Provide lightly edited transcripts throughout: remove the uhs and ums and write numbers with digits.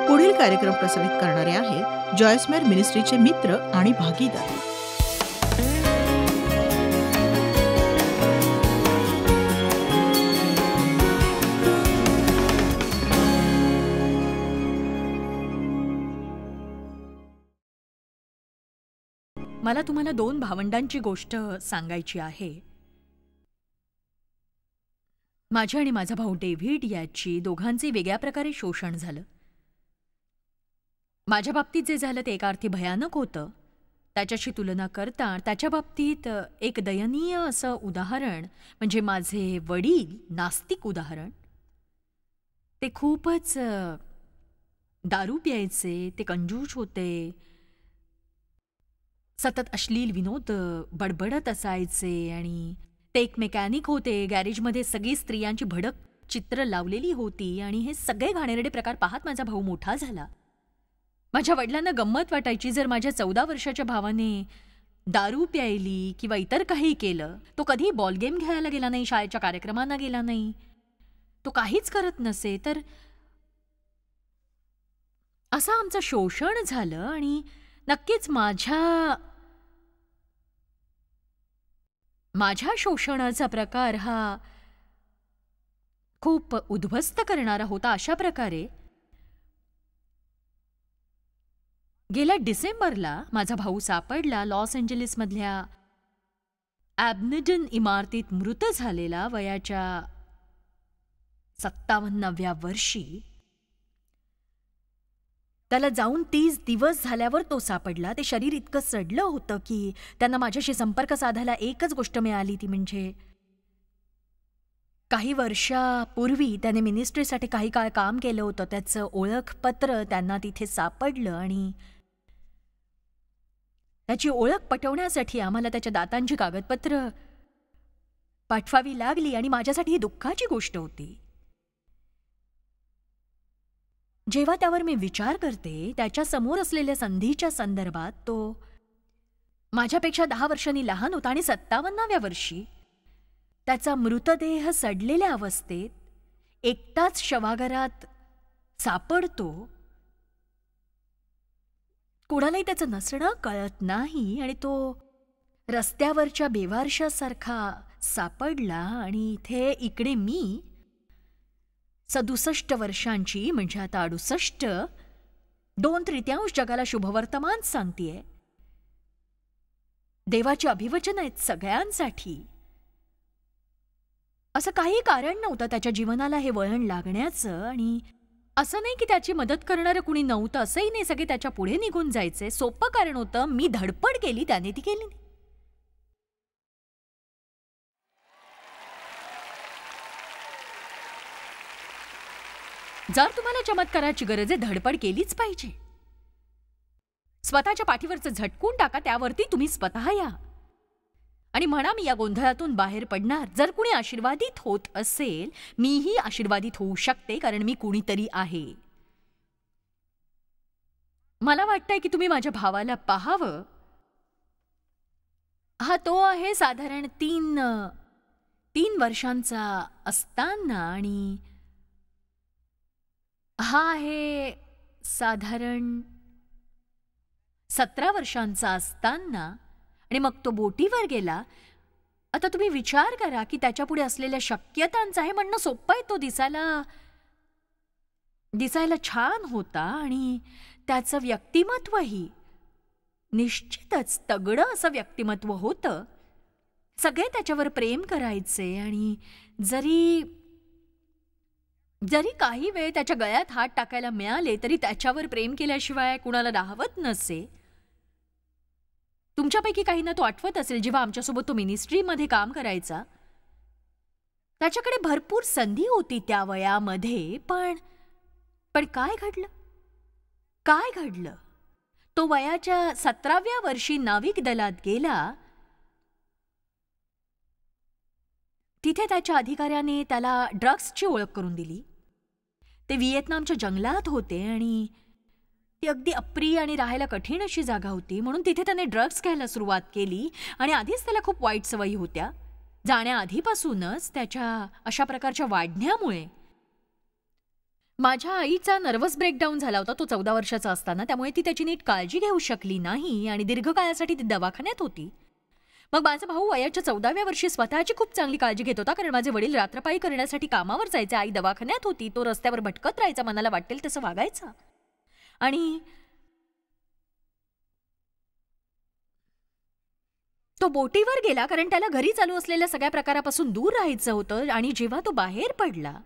पुढील कार्यक्रम प्रसारित करणारे आहेत जॉयस्मेर मिनिस्ट्रीचे मित्र आणि भागीदार. मला तुम्हाला 2 भावंडांची गोष्ट सांगायची आहे. माझी आणि माझा भाऊ डेव्हिड याची दोघांचे वेगळ्या प्रकारे शोषण झालं. माझ्या बाबतीत जे झालं ते एका अर्थी भयानक होतं. त्याच्याशी तुलना करता त्याच्या बाबतीत एक दयनीय असं उदाहरण म्हणजे माझे वडील, नास्तिक उदाहरण. ते खूपच दारू प्यायचे, ते कंजूस होते, सतत अश्लील विनोद बडबडत असायचे आणि ते एक मेकॅनिक होते. गॅरेजमध्ये सगळी स्त्रियांची भडक चित्र लावलेली होती आणि हे सगळे घाणेरडे प्रकार पाहत माझा भाऊ मोठा झाला. माझ्या वडिलांना गंमत वाटायची जर माझ्या 14 वर्षाच्या भावाने दारू प्यायली किंवा इतर काही केलं. तो कधी बॉल गेम खेळायला गेला नाही, शाळेच्या कार्यक्रमांना गेला नाही, तो काहीच करत नसे. तर असं आमचं शोषण झालं आणि नक्कीच माझ्या शोषणाचा प्रकार हा खूप उद्ध्वस्त करणारा होता. अशा प्रकारे गेल्या डिसेंबरला माझा भाऊ सापडला लॉस एंजेलिसमधल्या ॲबनेडन इमारतीत मृत झालेला वयाच्या 57व्या वर्षी. त्याला जाऊन 30 दिवस झाल्यावर तो सापडला. ते शरीर इतकं सडलं होतं की त्यांना माझ्याशी संपर्क साधायला एकच गोष्ट मिळाली, ती म्हणजे काही वर्षापूर्वी त्याने मिनिस्ट्रीसाठी काही काळ काम केलं होतं. त्याचं ओळखपत्र त्यांना तिथे सापडलं आणि त्याची ओळख पटवण्यासाठी आम्हाला त्याच्या दातांची कागदपत्र पाठवावी लागली आणि माझ्यासाठी ही दुःखाची गोष्ट होती. जेव्हा त्यावर मी विचार करते, त्याच्या समोर असलेल्या संधीच्या संदर्भात तो माझ्यापेक्षा 10 वर्षांनी लहान होता आणि 57व्या वर्षी त्याचा मृतदेह सडलेल्या अवस्थेत एकटाच शवागारात सापडतो. कोणालाही त्याचं नसणं कळत नाही आणि तो रस्त्यावरच्या बेवारशासारखा सापडला. आणि इथे इकडे मी 67 वर्षांची म्हणजे आता 68, 2/3 जगाला शुभवर्तमान सांगतेय. देवाची अभिवचन आहेत सगळ्यांसाठी. असं काही कारण नव्हतं त्याच्या जीवनाला हे वळण लागण्याचं आणि असं नाही की त्याची मदत करणारं कुणी नव्हतं, असंही नाही. सगळे त्याच्या पुढे निघून जायचे. सोपं कारण होतं, मी धडपड केली, त्याने ती केली नाही. जर तुम्हाला चमत्काराची गरज आहे, धडपड केलीच पाहिजे. स्वतःच्या पाठीवरचं झटकून टाका, त्यावरती तुम्ही स्वतः या आणि म्हणा मी या गोंधळातून बाहेर पडणार. जर कुणी आशीर्वादित होत असेल, मीही आशीर्वादित होऊ शकते कारण मी कुणीतरी आहे. मला वाटतंय की तुम्ही माझ्या भावाला पाहावं. हा तो आहे साधारण 3 वर्षांचा असताना आणि हा आहे साधारण 17 वर्षांचा असताना आणि मग तो बोटीवर गेला. आता तुम्ही विचार करा की त्याच्यापुढे असलेल्या शक्यतांचा. हे म्हणणं सोपं आहे. तो दिसायला छान होता आणि त्याचं व्यक्तिमत्वही निश्चितच तगडं असं व्यक्तिमत्व होतं. सगळे त्याच्यावर प्रेम करायचे आणि जरी काही वेळ त्याच्या गळ्यात हात टाकायला मिळाले तरी त्याच्यावर प्रेम केल्याशिवाय कुणाला राहवत नसे. तुमच्यापैकी काहींना तो आठवत असेल, जेव्हा आमच्यासोबत तो मिनिस्ट्रीमध्ये काम करायचा. त्याच्याकडे भरपूर संधी होती त्या वयामध्ये. पण काय घडलं? तो वयाच्या 17व्या वर्षी नाविक दलात गेला. तिथे त्याच्या अधिकाऱ्याने त्याला ड्रग्सची ओळख करून दिली. ते व्हिएतनामच्या जंगलात होते आणि ती अगदी अप्रिय आणि राहायला कठीण अशी जागा होती. म्हणून तिथे त्याने ड्रग्स घ्यायला सुरुवात केली आणि आधीच त्याला खूप वाईट सवयी होत्या. जाण्याआधीपासूनच त्याच्या अशा प्रकारच्या वाढण्यामुळे माझ्या आईचा नर्व्हस ब्रेकडाऊन झाला होता तो 14 वर्षाचा असताना, त्यामुळे ती त्याची नीट काळजी घेऊ शकली नाही आणि दीर्घकाळासाठी ती दवाखान्यात होती. मग माझा भाऊ वयाच्या 14व्या वर्षी स्वतःची खूप चांगली काळजी घेत होता, कारण माझे वडील रात्रपाळी करण्यासाठी कामावर जायचे, आई दवाखान्यात होती, तो रस्त्यावर भटकत राहायचा, मनाला वाटेल तसं वागायचा. आणि तो बोटीवर गेला कारण त्याला घरी चालू असलेल्या सगळ्या प्रकारापासून दूर राहायचं होतं. आणि जेव्हा तो बाहेर पडला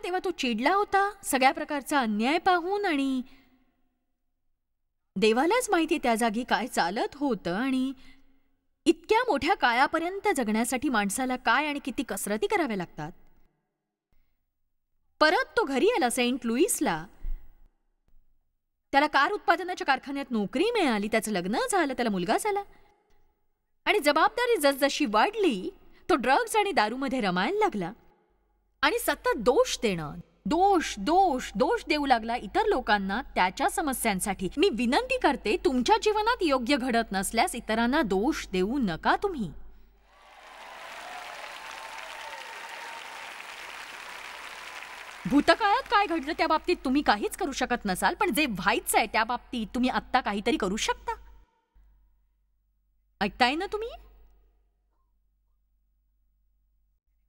तेव्हा तो चिडला होता सगळ्या प्रकारचा अन्याय पाहून. आणि देवालाच माहिती त्या जागी काय चालत होतं आणि इतक्या मोठ्या काळापर्यंत जगण्यासाठी माणसाला काय आणि किती कसरती कराव्या लागतात. परत तो घरी आला सेंट लुईसला. त्याला कार उत्पादनाच्या कारखान्यात नोकरी मिळाली, त्याचं लग्न झालं, त्याला मुलगा झाला. आणि जबाबदारी जसजशी वाढली तो ड्रग्ज आणि दारूमध्ये रमायला लागला आणि सतत दोष देणं, दोष दोष दोष देऊ लागला इतर लोकांना त्याच्या समस्यांसाठी. मी विनंती करते, तुमच्या जीवनात योग्य घडत नसल्यास इतरांना दोष देऊ नका तुम्ही. भूतकाळात काय घडलं त्या बाबतीत तुम्ही काहीच करू शकत नसाल, पण जे व्हायचंय त्या बाबतीत तुम्ही आत्ता काहीतरी करू शकता. ऐकताय ना तुम्ही?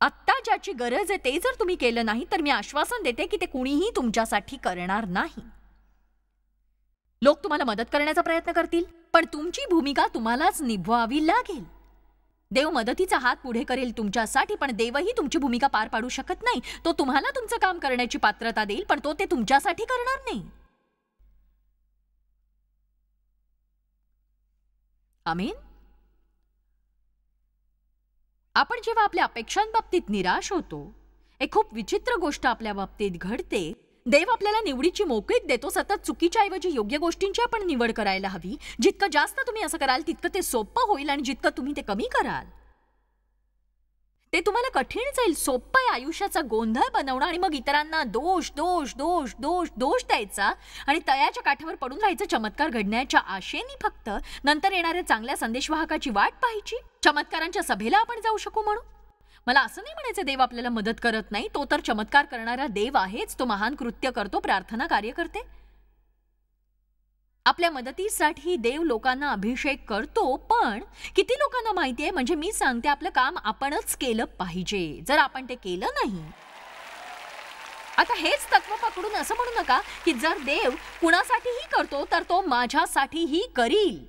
आत्ता ज्याची गरज आहे ते जर तुम्ही केलं नाही तर मी आश्वासन देते की ते कुणीही तुमच्यासाठी करणार नाही. लोक तुम्हाला मदत करण्याचा प्रयत्न करतील, पण तुमची भूमिका तुम्हालाच निभवावी लागेल. देव मदतीचा हात पुढे करेल तुमच्यासाठी, पण देवही तुमची भूमिका पार पाडू शकत नाही. तो तुम्हाला तुमचं काम करण्याची पात्रता देईल, पण तो ते तुमच्यासाठी करणार नाही. आमीन. आपण जेव्हा आपल्या अपेक्षांबाबतीत निराश होतो, एक खूप विचित्र गोष्ट आपल्या बाबतीत घडते. देव आपल्याला निवडीची मोकळीक देतो. सतत चुकीच्या ऐवजी योग्य गोष्टींची आपण निवड करायला हवी. जितकं जास्त तुम्ही असं कराल तितकं ते सोपं होईल, आणि जितकं तुम्ही ते कमी कराल ते तुम्हाला कठीण जाईल. सोपं आहे आयुष्याचा गोंधळ बनवणं आणि मग इतरांना दोष दोष दोष दोष दोष द्यायचा आणि तळ्याच्या काठावर पडून राहायचं चमत्कार घडण्याच्या आशेने. फक्त नंतर येणाऱ्या चांगल्या संदेशवाहकाची वाट पाहायची, चमत्कारांच्या सभेला आपण जाऊ शकू म्हणून. मला असं नाही म्हणायचं देव आपल्याला मदत करत नाही. तो तर चमत्कार करणारा देव आहेच. तो महान कृत्य करतो, प्रार्थना कार्य करते. आपल्या मदतीसाठी देव लोकांना अभिषेक करतो, पण किती लोकांना माहितीये, म्हणजे मी सांगते, आपलं काम आपणच केलं पाहिजे. जर आपण ते केलं नाही, आता हेच तत्व पकडून असं म्हणू नका की जर देव कुणासाठीही करतो तर तो माझ्यासाठीही करील.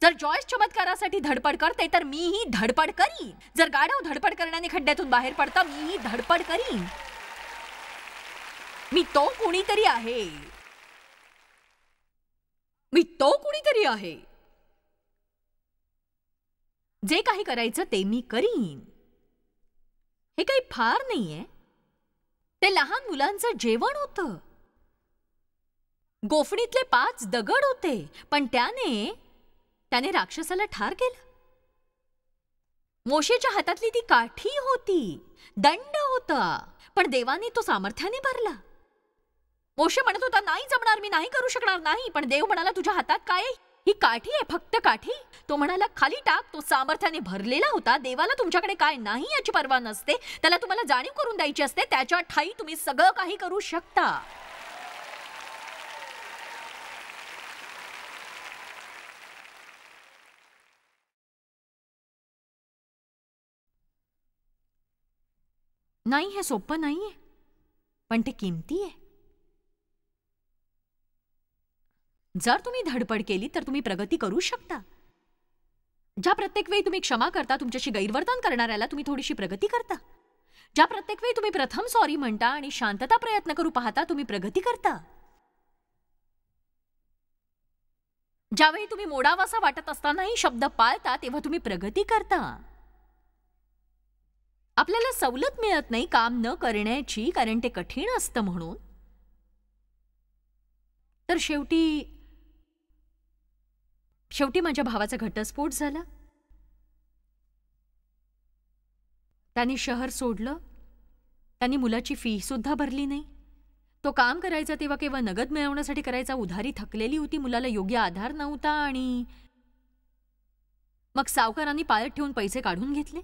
जर जॉयस चमत्कारासाठी धडपड करते तर मीही धडपड करीन. जर गाढव धडपड करण्याने खड्ड्यातून बाहेर पडता, मीही धडपड करीन. मी तो कुणीतरी आहे. जे काही करायचं ते मी करीन. हे काही फार नाहीये. ते लहान मुलांचं जेवण होतं. गोफणीतले 5 दगड होते, पण त्याने राक्षसाला ठार केलं. मोशेच्या हातातली ती काठी होती, दंड होता, पण देवाने तो सामर्थ्याने भरला. मोशे म्हणत होता, नाही जमणार, मी नाही करू शकणार नाही. पण देव म्हणाला, तुझ्या हातात काय आहे? ही काठी आहे, फक्त काठी. तो म्हणाला, खाली टाक. तो सामर्थ्याने भरलेला होता. देवाला तुमच्याकडे काय नाही याची पर्वा नसते. त्याला तुम्हाला जाणीव करून द्यायची असते. त्याच्या ठाई तुम्ही सगळं काही करू शकता. नाही, हे सोपं नाहीये, पण ते किमती आहे. जर तुम्ही धडपड केली तर तुम्ही प्रगती करू शकता. ज्या प्रत्येक वेळी तुम्ही क्षमा करता तुमच्याशी गैरवर्तन करणाऱ्याला, तुम्ही थोडीशी प्रगती करता. ज्या प्रत्येक वेळी तुम्ही प्रथम सॉरी म्हणता आणि शांतता प्रयत्न करू पाहता, तुम्ही प्रगती करता. ज्यावेळी तुम्ही मोडावासा वाटत असतानाही शब्द पाळता, तेव्हा तुम्ही प्रगती करता. आपल्याला सवलत मिळत नाही काम न करण्याची, कारण ते कठीण असतं म्हणून. तर शेवटी माझ्या भावाचा घटस्फोट झाला. त्याने शहर सोडलं. त्यांनी मुलाची फी सुद्धा भरली नाही. तो काम करायचा तेव्हा केवळ नगद मिळवण्यासाठी करायचा. उधारी थकलेली होती. मुलाला योग्य आधार नव्हता. आणि मग सावकारांनी पाळत ठेवून पैसे काढून घेतले.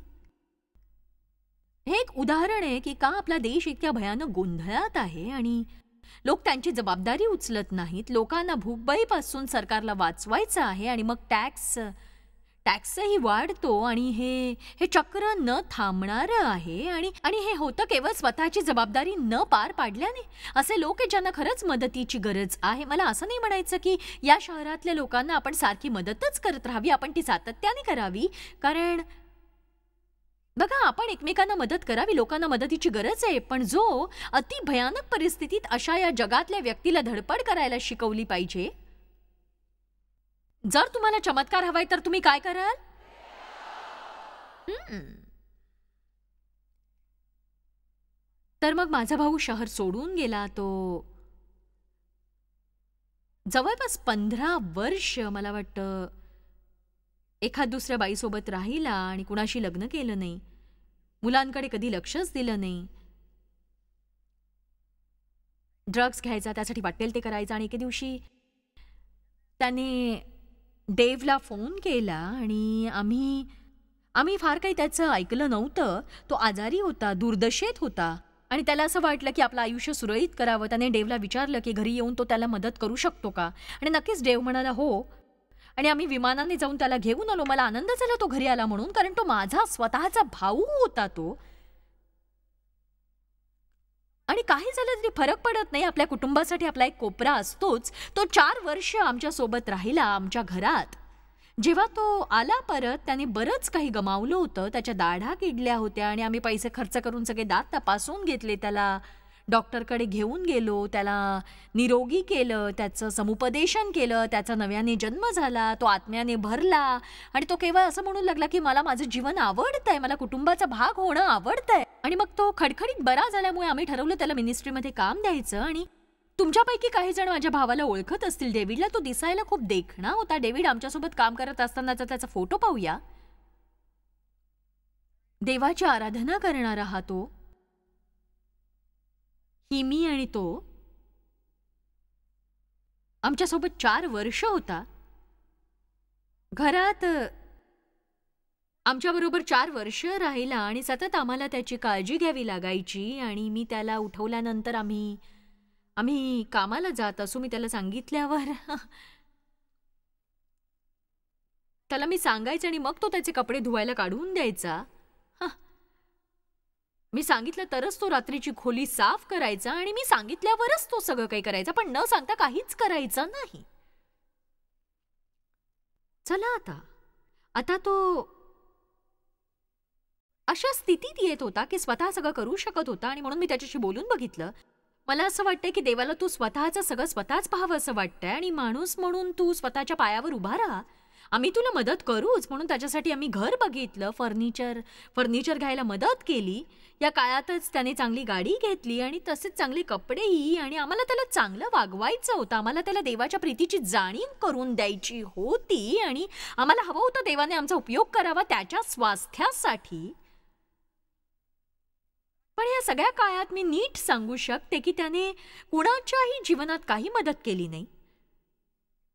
हे एक उदाहरण आहे की का आपला देश इतक्या भयानक गोंधळात आहे आणि लोक त्यांची जबाबदारी उचलत नाहीत. लोकांना भूकबळीपासून सरकारला वाचवायचं आहे आणि मग टॅक्सही वाढतो आणि हे हे चक्र न थांबणारं आहे. आणि आणि हे होतं केवळ स्वतःची जबाबदारी न पार पाडल्याने. असे लोक आहेत ज्यांना खरंच मदतीची गरज आहे. मला असं नाही म्हणायचं की या शहरातल्या लोकांना आपण सारखी मदतच करत राहावी, आपण ती सातत्याने करावी. कारण बघा, आपण एकमेकांना मदत करावी, लोकांना मदतीची गरज आहे. पण जो अति भयानक परिस्थितीत अशा या जगातल्या व्यक्तीला धडपड करायला शिकवली पाहिजे. जर तुम्हाला चमत्कार हवाय तर तुम्ही काय कराल? तर मग माझा भाऊ शहर सोडून गेला. तो जवळपास 15 वर्ष मला वाटतं एखाद दुसऱ्या बाईसोबत राहिला आणि कुणाशी लग्न केलं नाही. मुलांकडे कधी लक्षच दिलं नाही. ड्रग्ज घ्यायचा, त्यासाठी वाटेल ते करायचं. आणि एके दिवशी त्याने डेव्हला फोन केला आणि आम्ही फार काही त्याचं ऐकलं नव्हतं. तो आजारी होता, दुर्दशेत होता आणि त्याला असं वाटलं की आपलं आयुष्य सुरळीत करावं. त्याने डेव्हला विचारलं की घरी येऊन तो त्याला मदत करू शकतो का. आणि नक्कीच डेव्ह म्हणाला हो. आणि आम्ही विमानाने जाऊन त्याला घेऊन आलो. मला आनंद झाला तो घरी आला म्हणून, कारण तो माझा स्वतःचा भाऊ होता तो. आणि काही झालं तरी फरक पडत नाही. आपल्या कुटुंबासाठी आपला एक कोपरा असतोच. तो 4 वर्ष आमच्या सोबत राहिला, आमच्या घरात. जेव्हा तो आला परत, त्याने बरंच काही गमावलं होतं. त्याच्या दाढा किडल्या होत्या आणि आम्ही पैसे खर्च करून सगळे दात तपासून घेतले. त्याला डॉक्टरकडे घेऊन गेलो, त्याला निरोगी केलं, त्याचं समुपदेशन केलं. त्याचा नव्याने जन्म झाला, तो आत्म्याने भरला आणि तो केवळ असं म्हणू लागला की मला माझं जीवन आवडतंय, मला कुटुंबाचा भाग होणं आवडतंय. आणि मग तो खडखडीत बरा झाल्यामुळे आम्ही ठरवलं त्याला मिनिस्ट्रीमध्ये काम द्यायचं. आणि तुमच्यापैकी काही जण माझ्या भावाला ओळखत असतील, डेव्हिडला. तो दिसायला खूप देखणा होता. डेव्हिड आमच्यासोबत काम करत असतानाचा त्याचा फोटो पाहूया. देवाची आराधना करणारा हा तो. ही मी आणि तो आमच्यासोबत 4 वर्ष होता. घरात आमच्याबरोबर 4 वर्ष राहिला आणि सतत आम्हाला त्याची काळजी घ्यावी लागायची. आणि मी त्याला उठवल्यानंतर आम्ही कामाला जात असू. मी त्याला सांगितल्यावर त्याला मी सांगायचं आणि मग तो त्याचे कपडे धुवायला काढून द्यायचा. मी सांगितलं तरच तो रात्रीची खोली साफ करायचा आणि मी सांगितल्यावरच तो सगळं काही करायचा, पण न सांगता काहीच करायचं नाही. चला आता तो अशा स्थितीत येत होता की स्वतः सगळं करू शकत होता. आणि म्हणून मी त्याच्याशी बोलून बघितलं. मला असं वाटतंय की देवाला तू स्वतःचं सगळं स्वतःच पाहावं असं वाटतंय आणि माणूस म्हणून तू स्वतःच्या पायावर उभा राहा. आम्ही तुला मदत करूच. म्हणून त्याच्यासाठी आम्ही घर बघितलं, फर्निचर घ्यायला मदत केली. या काळातच त्याने चांगली गाडी घेतली आणि तसेच चांगले कपडेही. आणि आम्हाला त्याला चांगलं वागवायचं होतं. आम्हाला त्याला देवाच्या प्रीतीची जाणीव करून द्यायची होती आणि आम्हाला हवं होतं देवाने आमचा उपयोग करावा त्याच्या स्वास्थ्यासाठी. पण या सगळ्या काळात मी नीट सांगू शकते की त्याने कुणाच्याही जीवनात काही मदत केली नाही.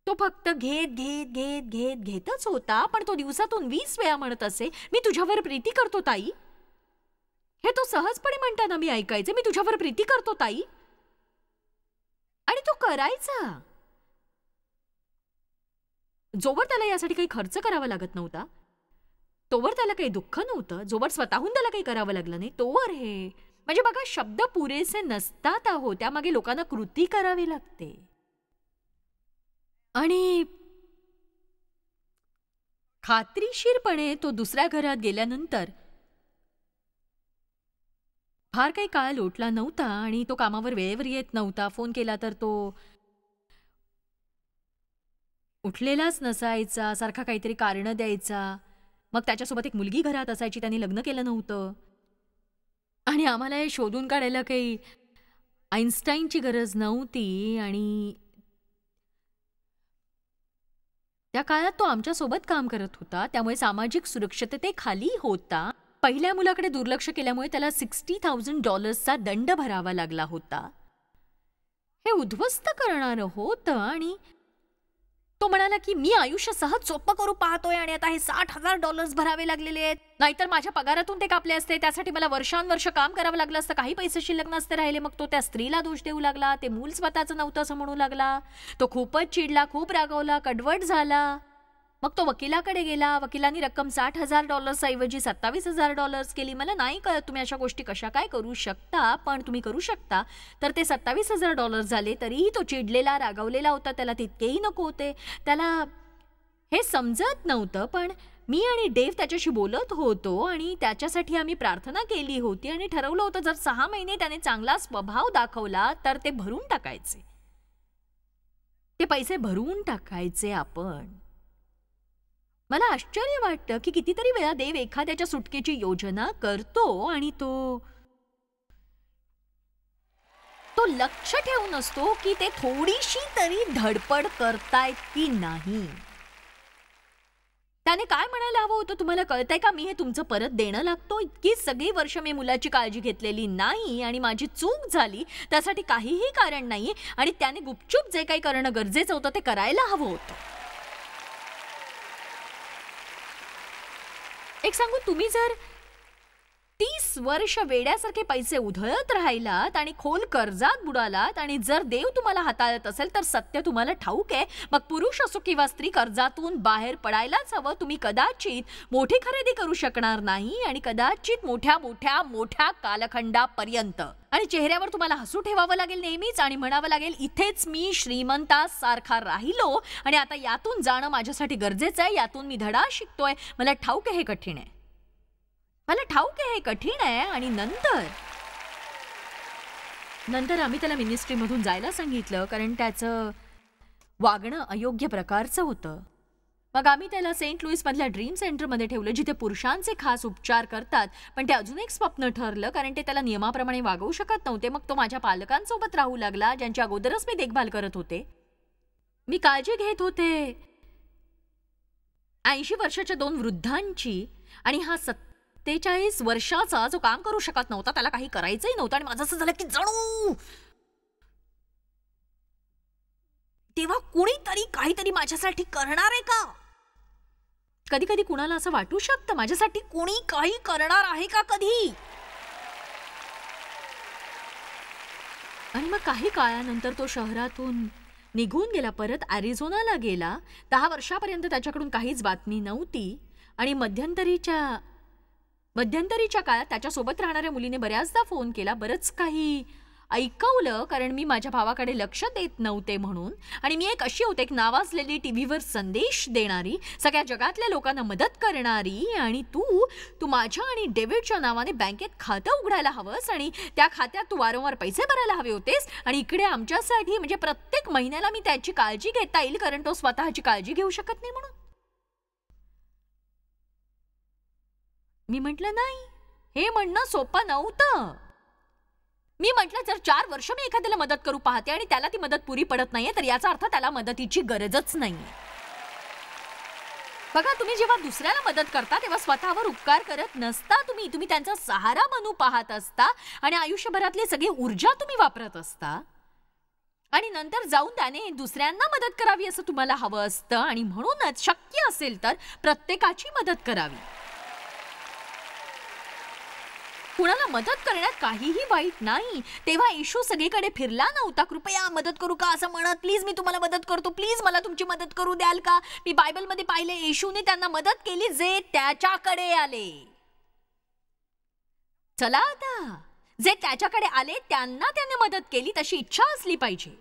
तो फक्त घेतच होता. पण तो दिवसातून 20 वेळा म्हणत असे, मी तुझ्यावर प्रीती करतो ताई. हे तो सहजपणे म्हणताना मी ऐकायचे, मी तुझ्यावर प्रीती करतो ताई. आणि तो करायचा. जोवर त्याला यासाठी काही खर्च करावा लागत नव्हता, तोवर त्याला काही दुःख नव्हतं. जोवर स्वतःहून त्याला काही करावं लागलं नाही, तोवर हे म्हणजे बघा, शब्द पुरेसे नसतात आहो, त्यामागे लोकांना कृती करावी लागते. आणि खात्रीशीरपणे तो दुसऱ्या घरात गेल्यानंतर फार काही काळ लोटला नव्हता आणि तो कामावर वेळेवर येत नव्हता. फोन केला तर तो उठलेलाच नसायचा, सारखा काहीतरी कारणं द्यायचा. मग त्याच्यासोबत एक मुलगी घरात असायची, त्यांनी लग्न केलं नव्हतं. आणि आम्हाला हे शोधून काढायला काही आईन्स्टाईनची गरज नव्हती. आणि त्या काळात तो आमच्यासोबत काम करत होता, त्यामुळे सामाजिक सुरक्षिततेखाली होता. पहिल्या मुलाकडे दुर्लक्ष केल्यामुळे त्याला $60,000 दंड भरावा लागला होता. हे उद्ध्वस्त करणारं होतं आणि तो म्हणाला की मी आयुष्य सहज सोपं करू पाहतोय आणि आता हे $60,000 भरावे लागलेले आहेत, नाहीतर माझ्या पगारातून ते कापले असते, त्यासाठी मला वर्षानुवर्ष काम करावं लागलं असतं, काही पैसे शिल्लक नसते राहिले. मग तो त्या स्त्रीला दोष देऊ लागला, ते मूल स्वतःचं नव्हतं असं म्हणू लागला. तो खूपच चिडला, खूप रागावला, कडवट झाला. मग तो वकिलाकडे गेला. वकिलांनी रक्कम $60,000 ऐवजी $27,000 केली. मला नाही कळत तुम्ही अशा गोष्टी कशा काय करू शकता, पण तुम्ही करू शकता. तर ते $27,000 झाले. तरीही तो चिडलेला, रागावलेला होता. त्याला तितकेही नको होते. त्याला हे समजत नव्हतं, पण मी आणि डेव त्याच्याशी बोलत होतो आणि त्याच्यासाठी आम्ही प्रार्थना केली होती आणि ठरवलं होतं जर 6 महिने त्याने चांगला स्वभाव दाखवला तर ते भरून टाकायचे. ते पैसे भरून टाकायचे आपण. मला आश्चर्य वाटतं की कितीतरी वेळा देव एखाद्याच्या सुटकेची योजना करतो आणि तो लक्ष ठेवून असतो की ते थोडीशी तरी धडपड करतायत की नाही. त्याने काय म्हणायला हवं होतं तुम्हाला कळतंय का? मी हे तुमचं परत देणं लागतो. इतकी सगळी वर्ष मी मुलाची काळजी घेतलेली नाही आणि माझी चूक झाली, त्यासाठी काहीही कारण नाही आणि त्याने गुपचूप जे काही करणं गरजेचं होतं ते करायला हवं होतं. एक सांगू, तुम्ही जर 30 वर्ष वेड्यासारखे पैसे उधळत राहिलात आणि खोल कर्जात बुडालात आणि जर देव तुम्हाला हाताळत असेल तर सत्य तुम्हाला ठाऊक आहे, मग पुरुष असो किंवा स्त्री कर्जातून बाहेर पडायलाच हवं. तुम्ही कदाचित मोठी खरेदी करू शकणार नाही आणि कदाचित मोठ्या मोठ्या मोठ्या कालखंडापर्यंत, आणि चेहऱ्यावर तुम्हाला हसू ठेवावं लागेल नेहमीच आणि म्हणावं लागेल इथेच मी श्रीमंतासारखा राहिलो आणि आता यातून जाणं माझ्यासाठी गरजेचं आहे, यातून मी धडा शिकतोय. मला ठाऊक आहे हे कठीण आहे, मला ठाऊक आहे हे कठीण आहे. आणि नंतर आम्ही त्याला मिनिस्ट्रीमधून जायला सांगितलं कारण त्याचं वागणं अयोग्य प्रकारचं होतं. मग आम्ही त्याला सेंट लुईस मधल्या ड्रीम सेंटरमध्ये ठेवलं जिथे पुरुषांचे खास उपचार करतात, पण ते अजून एक स्वप्न ठरलं कारण ते त्याला नियमाप्रमाणे वागवू शकत नव्हते. मग तो माझ्या पालकांसोबत राहू लागला ज्यांची अगोदरच मी देखभाल करत होते. मी काळजी घेत होते 80 वर्षाच्या 2 वृद्धांची आणि हा 47 वर्षाचा जो काम करू शकत नव्हता, त्याला काही करायचंही नव्हतं आणि माझं असं झालं की जणू तेव्हा कुणीतरी काहीतरी माझ्यासाठी करणार आहे का. कधी कधी कुणाला असं वाटू शकतं माझ्यासाठी कोणी काही करणार आहे का कधी. आणि मग काही काळानंतर तो शहरातून निघून गेला, परत अॅरिझोनाला गेला. 10 वर्षापर्यंत त्याच्याकडून काहीच बातमी नव्हती आणि मध्यंतरीच्या काळात त्याच्यासोबत राहणाऱ्या मुलीने बऱ्याचदा फोन केला, बरंच काही ऐकवलं कारण मी माझ्या भावाकडे लक्ष देत नव्हते म्हणून. आणि मी एक अशी होते, एक नावाजलेली टीव्हीवर संदेश देणारी, सगळ्या जगातल्या लोकांना मदत करणारी. आणि तू माझ्या आणि डेव्हिडच्या नावाने बँकेत खातं उघडायला हवंस आणि त्या खात्यात तू वारंवार पैसे भरायला हवे होतेस आणि इकडे आमच्यासाठी म्हणजे प्रत्येक महिन्याला मी त्याची काळजी घेता येईल कारण तो स्वतःची काळजी घेऊ शकत नाही म्हणून. मी म्हटलं नाही, हे म्हणणं सोपं नव्हतं. मी म्हटलं जर 4 वर्ष मी एखाद्याला मदत करू पाहते आणि त्याला ती मदत पुरी पडत नाहीये तर याचा अर्थ त्याला मदतीची गरजच नाहीये. बघा, तुम्ही जेव्हा दुसऱ्याला मदत करता तेव्हा स्वतःवर उपकार करत नसता. तुम्ही त्यांचा सहारा बनू पाहत असता आणि आयुष्यभरातली सगळी ऊर्जा तुम्ही वापरत असता आणि नंतर जाऊन त्याने दुसऱ्यांना मदत करावी असं तुम्हाला हवं असतं. आणि म्हणूनच शक्य असेल तर प्रत्येकाची मदत करावी. कुणाला मदत करण्यात काहीही वाईट नाही. तेव्हा येशू सगळीकडे फिरला नव्हता कृपया मदत करू का असं म्हणत, प्लीज मी तुम्हाला मदत करतो, प्लीज मला तुमची मदत करू द्याल का. मी बायबलमध्ये पाहिले येशूने त्यांना मदत केली जे त्याच्याकडे आले. चला आता, जे त्याच्याकडे आले त्यांना त्याने मदत केली, तशी इच्छा असली पाहिजे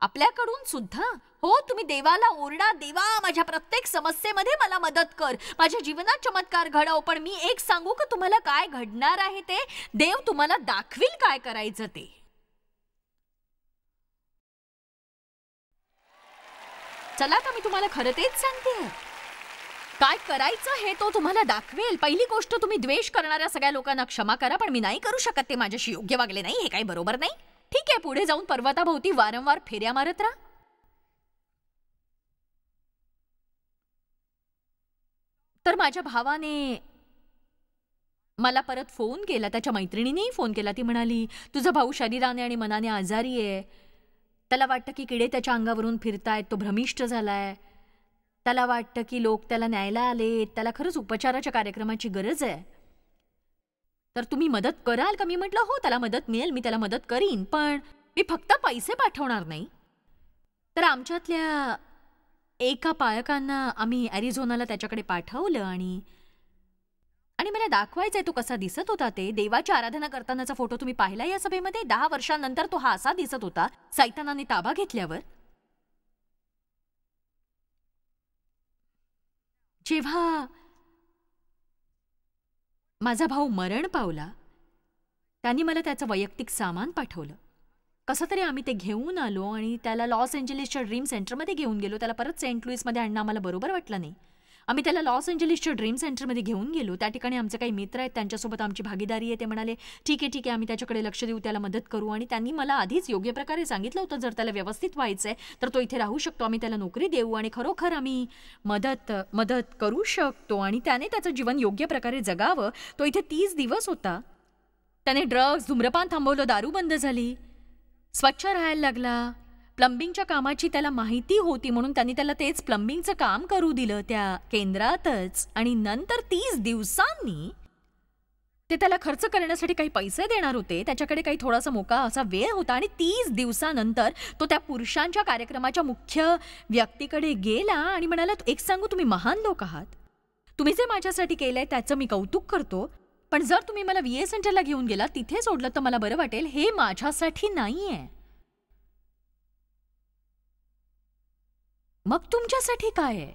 आपल्याकडून सुद्धा. हो, तुम्ही देवाला ओरडा, देवा माझ्या प्रत्येक समस्येमध्ये मला मदत कर, माझ्या जीवनात चमत्कार घडव. पण मी एक सांगू का तुम्हाला काय घडणार आहे ते? देव तुम्हाला दाखवील काय करायचं ते. चला आता मी तुम्हाला खरं तेच सांगते, काय करायचं हे तो तुम्हाला दाखवेल. पहिली गोष्ट, तुम्ही द्वेष करणाऱ्या सगळ्या लोकांना क्षमा करा. पण मी नाही करू शकत, ते माझ्याशी योग्य वागले नाही, हे काही बरोबर नाही. ठीक आहे, पुढे जाऊन पर्वताभोवती वारंवार फेऱ्या मारत राहा. तर माझ्या भावाने मला परत फोन केला, त्याच्या मैत्रिणीनेही फोन केला. ती म्हणाली तुझा भाऊ शरीराने आणि मनाने आजारी आहे, त्याला वाटतं की किडे त्याच्या अंगावरून फिरतायत, तो भ्रमिष्ट झालाय. त्याला वाटतं की लोक त्याला न्यायला आलेत, त्याला खरंच उपचाराच्या कार्यक्रमाची गरज आहे. तर तुम्ही मदत कराल का? मी म्हटलं हो, त्याला मदत मिळेल, मी त्याला मदत करीन, पण मी फक्त पैसे पाठवणार नाही. तर आमच्यातल्या एका पालकांना आम्ही ॲरिझोनाला त्याच्याकडे पाठवलं आणि मला दाखवायचंय तो कसा दिसत होता. ते देवाची आराधना करतानाचा फोटो तुम्ही पाहिला या सभेमध्ये. 10 वर्षांनंतर तो हा असा दिसत होता सैतानाने ताबा घेतल्यावर. जेव्हा माझा भाऊ मरण पावला, त्यांनी मला त्याचं वैयक्तिक सामान पाठवलं. कसं तरी आम्ही ते घेऊन आलो आणि त्याला लॉस एंजलिसच्या ड्रीम सेंटरमध्ये घेऊन गेलो. त्याला परत सेंट लुईसमध्ये आणणं आम्हाला बरोबर वाटलं नाही. आम्ही त्याला लॉस एंजलिसच्या ड्रीम सेंटरमध्ये घेऊन गेलो. त्या ठिकाणी आमचे काही मित्र आहेत, त्यांच्यासोबत आमची भागीदारी आहे. ते म्हणाले ठीक आहे आम्ही त्याच्याकडे लक्ष देऊ, त्याला मदत करू. आणि त्यांनी मला आधीच योग्य प्रकारे सांगितलं होतं जर त्याला व्यवस्थित व्हायचंय तर तो इथे राहू शकतो, आम्ही त्याला नोकरी देऊ आणि खरोखर आम्ही मदत करू शकतो आणि त्याने त्याचं जीवन योग्य प्रकारे जगावं. तो इथे 30 दिवस होता. त्याने ड्रग्ज, धूम्रपान थांबवलं, दारू बंद झाली, स्वच्छ राहायला लागला. प्लंबिंगच्या कामाची त्याला माहिती होती म्हणून त्यांनी त्याला तेच प्लंबिंगचं काम करू दिलं त्या केंद्रातच. आणि नंतर 30 दिवसांनी ते त्याला खर्च करण्यासाठी काही पैसे देणार होते. त्याच्याकडे काही थोडासा मोका असा वेळ होता आणि 30 दिवसानंतर तो त्या पुरुषांच्या कार्यक्रमाच्या मुख्य व्यक्तीकडे गेला आणि म्हणाला, एक सांगू, तुम्ही महान लोक आहात, तुम्ही जे माझ्यासाठी केलंय त्याचं मी कौतुक करतो, पण जर तुम्ही मला VA सेंटरला घेऊन गेला, तिथे सोडलं तर मला बरं वाटेल. हे माझ्यासाठी नाहीये. मग तुमच्यासाठी काय आहे?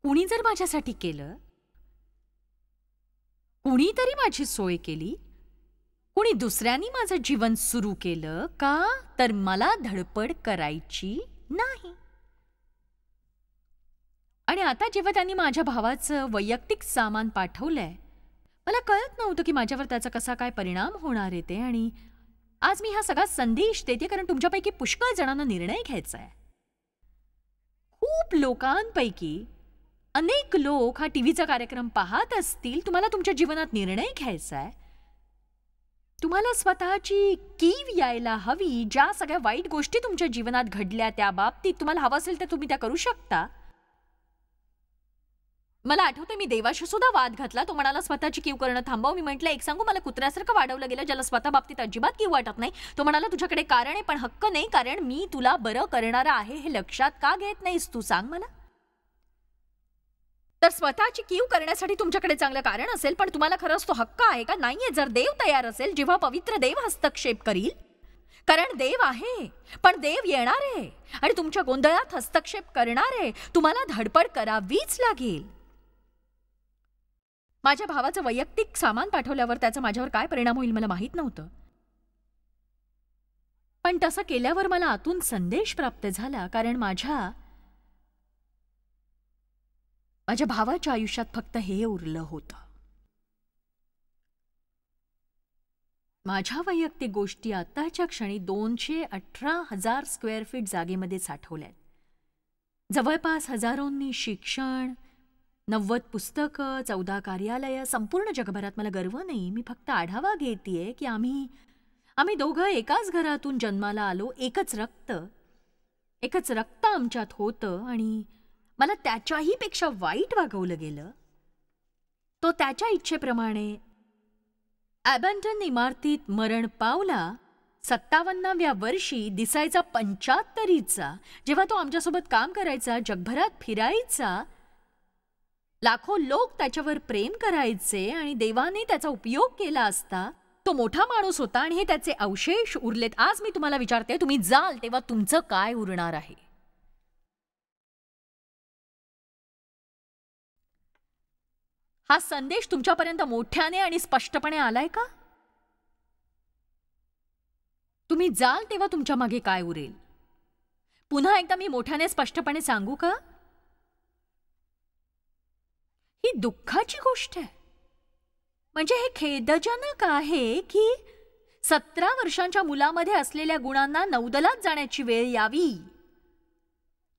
कुणी जर माझ्यासाठी केलं, कुणीतरी माझी सोय केली, कुणी दुसऱ्यांनी माझं जीवन सुरू केलं का, तर मला धडपड करायची नाही. आणि आता जेव्हा त्यांनी माझ्या भावाचं वैयक्तिक सामान पाठवलंय, मला कळत नव्हतं की माझ्यावर त्याचा कसा काय परिणाम होणार आहे ते. आणि आज मी हा सगळा संदेश देते कारण तुमच्यापैकी पुष्कळ जणांना निर्णय घ्यायचा आहे. खूप लोकांपैकी अनेक लोक हा टीव्हीचा कार्यक्रम पाहत असतील. तुम्हाला तुमच्या जीवनात निर्णय घ्यायचा आहे. तुम्हाला स्वतःची कीव यायला हवी. ज्या सगळ्या वाईट गोष्टी तुमच्या जीवनात घडल्या त्या बाबतीत तुम्हाला हवं असेल तर तुम्ही त्या करू शकता. मला आठवतं मी देवाशी सुद्धा वाद घातला. तो म्हणाला स्वतःची कीव करणं थांबव. मी म्हटलं, एक सांगू, मला कुत्र्यासारखं वाढवलं गेलं ज्याला स्वतः बाबतीत अजिबात कीव वाटत नाही. तो म्हणाला, तुझ्याकडे कारण आहे पण हक्क नाही, कारण मी तुला बरं करणारा आहे हे लक्षात का घेत नाहीस तू, सांग मला. तर स्वतःची कीव करण्यासाठी तुमच्याकडे चांगलं कारण असेल पण तुम्हाला खरंच तो हक्क आहे का? नाहीये. जर देव तयार असेल, जेव्हा पवित्र देव हस्तक्षेप करील, कारण देव आहे पण देव येणार आहे आणि तुमच्या गोंधळात हस्तक्षेप करणार आहे, तुम्हाला धडपड करावीच लागेल. माझ्या भावाचं वैयक्तिक सामान पाठवल्यावर त्याचा माझ्यावर काय परिणाम होईल मला माहित नव्हतं. पण तसं केल्यावर मला आतून संदेश प्राप्त झाला, कारण माझ्या भावाच्या आयुष्यात फक्त हे उरलं होतं. माझ्या वैयक्तिक गोष्टी आताच्या क्षणी 218,000 स्क्वेअर फीट जागेमध्ये साठवल्यात. जवळपास हजारोंनी शिक्षण, 90 पुस्तकं, 14 कार्यालय, संपूर्ण जगभरात. मला गर्व नाही, मी फक्त आढावा घेतेय की आम्ही दोघं एकाच घरातून जन्माला आलो. एकच रक्त आमच्यात होतं आणि मला त्याच्याही पेक्षा वाईट वागवलं गेलं. तो त्याच्या इच्छेप्रमाणे ॲबॅन्डन इमारतीत मरण पावला. 57व्या वर्षी, दिसायचा 75चा. जेव्हा तो आमच्यासोबत काम करायचा, जगभरात फिरायचा, लाखो लोक त्याच्यावर प्रेम करायचे आणि देवाने त्याचा उपयोग केला असता. तो मोठा माणूस होता आणि हे त्याचे अवशेष उरलेत. आज मी तुम्हाला विचारते, तुम्ही जाल तेव्हा तुमचं काय उरणार आहे? हा संदेश तुमच्यापर्यंत मोठ्याने आणि स्पष्टपणे आलाय का? तुम्ही जाल तेव्हा तुमच्या मागे काय उरेल? पुन्हा एकदा मी मोठ्याने स्पष्टपणे सांगू का? ही दुःखाची गोष्ट आहे. म्हणजे हे खेदजनक आहे की 17 वर्षांच्या मुलामध्ये असलेल्या गुणांना नौदलात जाण्याची वेळ यावी.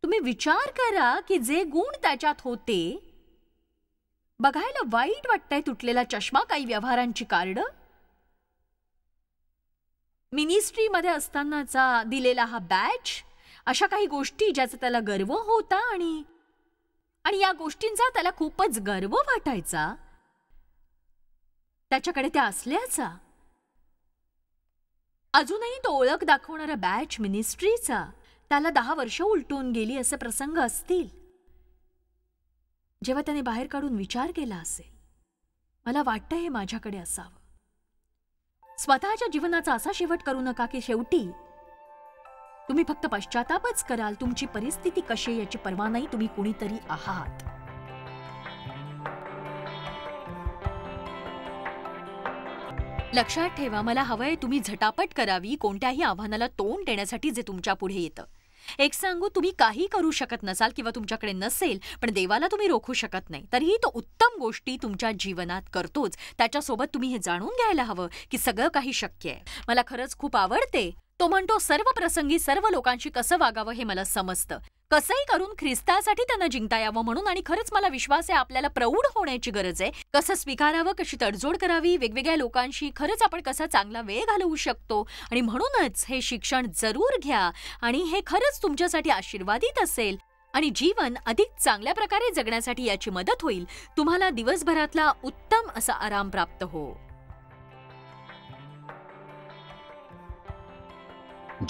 तुम्ही विचार करा की जे गुण त्याच्यात होते, बघायला वाईट वाटतंय. तुटलेला चष्मा, काही व्यवहारांची कार्ड. मिनिस्ट्रीमध्ये असतानाचा दिलेला हा बॅच, अशा काही गोष्टी ज्याचा त्याला गर्व होता आणि या गोष्टींचा त्याला खूपच गर्व वाटायचा, त्याच्याकडे त्या असल्याचा. अजूनही तो ओळख दाखवणारा बॅच मिनिस्ट्रीचा त्याला 10 वर्ष उलटून गेली असे प्रसंग असतील, जेव्हा त्याने बाहेर काढून विचार केला असेल, मला वाटतं हे माझ्याकडे असावं. स्वतःच्या जीवनाचा असा शेवट करू नका की शेवटी तुम्ही फक्त पश्चातापच कराल. तुमची परिस्थिती कशी याची पर्वा नाही, तुम्ही कुणीतरी आहात. लक्षात ठेवा, मला हवंय तुम्ही झटापट करावी कोणत्याही आव्हानाला तोंड देण्यासाठी जे तुमच्या पुढे येतं. एक सांगू, तुम्ही काही करू शकत नसाल किंवा तुमच्याकडे नसेल, पण देवाला तुम्ही रोखू शकत नाही. तरीही तो उत्तम गोष्टी तुमच्या जीवनात करतोच. त्याच्यासोबत तुम्ही हे जाणून घ्यायला हवं की सगळं काही शक्य आहे. मला खरंच खूप आवडते, तो म्हणतो सर्व प्रसंगी सर्व लोकांशी कसं वागावं हे मला समजतं. कसंही करून ख्रिस्तासाठी त्यांना जिंकता यावं म्हणून. आणि खरंच मला विश्वास आहे आपल्याला प्रौढ होण्याची गरज आहे. कसं स्वीकारावं, कशी तडजोड करावी, वेगवेगळ्या लोकांशी खरंच आपण कसा चांगला वेळ घालवू शकतो. आणि म्हणूनच हे शिक्षण जरूर घ्या आणि हे खरंच तुमच्यासाठी आशीर्वादित असेल आणि जीवन अधिक चांगल्या प्रकारे जगण्यासाठी याची मदत होईल. तुम्हाला दिवसभरातला उत्तम असा आराम प्राप्त हो.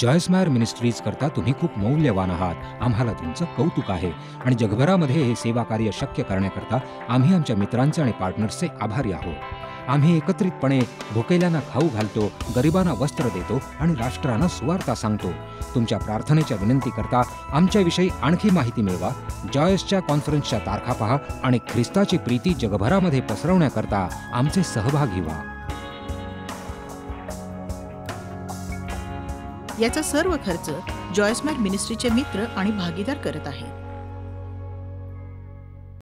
जॉयस मायर मिनिस्ट्रीज करता तुम्ही खूप मौल्यवान आहात. आम्हाला तुमचं कौतुक आहे आणि जगभरामध्ये हे सेवा कार्य शक्य करण्याकरता आम्ही आमच्या मित्रांचे आणि पार्टनर्सचे आभारी आहोत. आम्ही एकत्रितपणे भुकेल्यांना खाऊ घालतो, गरिबांना वस्त्र देतो आणि राष्ट्रांना सुवार्ता सांगतो. तुमच्या प्रार्थनेच्या विनंती करता आमच्याविषयी आणखी माहिती मिळवा. जॉयसच्या कॉन्फरन्सच्या तारखा पहा आणि ख्रिस्ताची प्रीती जगभरामध्ये पसरवण्याकरता आमचे सहभागी व्हा. याचा सर्व खर्च जॉयस मॅर मिनिस्ट्रीचे मित्र आणि भागीदार करत आहेत.